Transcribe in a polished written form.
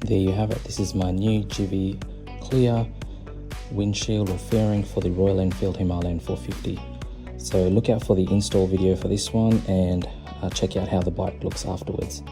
There you have it. This is my new Givi clear windshield or fairing for the Royal Enfield Himalayan 450. So look out for the install video for this one, and check out how the bike looks afterwards.